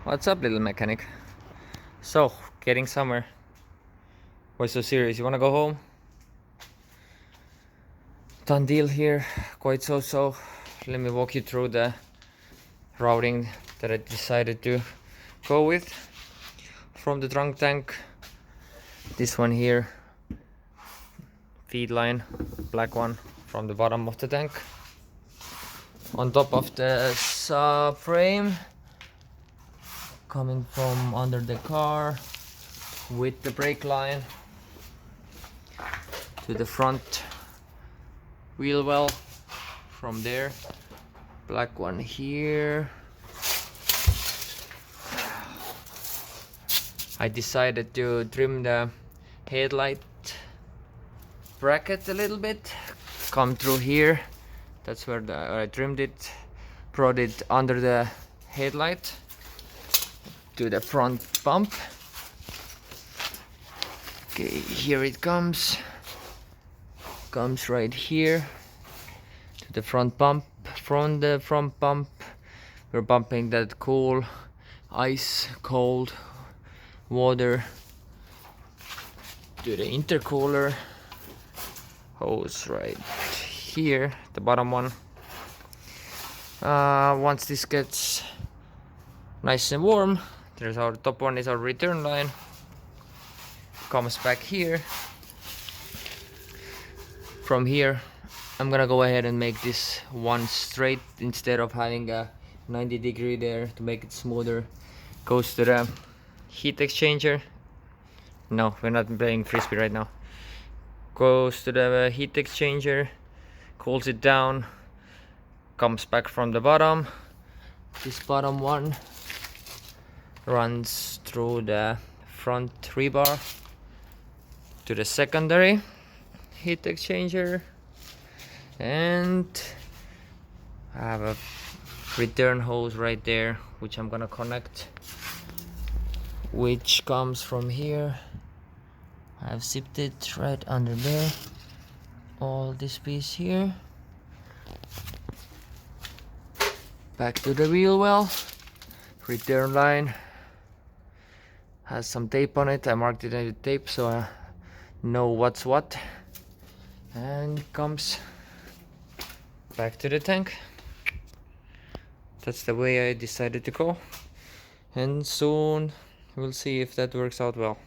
What's up, little mechanic? So, getting somewhere. Why so serious? You wanna go home? Done deal here, quite so. Let me walk you through the routing that I decided to go with from the trunk tank. This one here, feed line, black one from the bottom of the tank. On top of the subframe, coming from under the car with the brake line to the front wheel well. From there, black one here. I decided to trim the headlight bracket a little bit, come through here. That's where I trimmed it, brought it under the headlight to the front bump. Okay, here it comes right here to the front bump. From the front bump, we're bumping that cool ice cold water to the intercooler hose right here, the bottom one. Once this gets nice and warm, there's our top one is our return line, comes back here. From here I'm gonna go ahead and make this one straight instead of having a 90-degree there to make it smoother. Goes to the heat exchanger. No, we're not playing frisbee right now. Goes to the heat exchanger, cools it down, comes back from the bottom. This bottom one runs through the front rebar to the secondary heat exchanger, and I have a return hose right there which I'm gonna connect, which comes from here. I've zipped it right under there, all this piece here, back to the wheel well. Return line has some tape on it. I marked it with tape so I know what's what, and comes back to the tank. That's the way I decided to go, and soon we'll see if that works out well.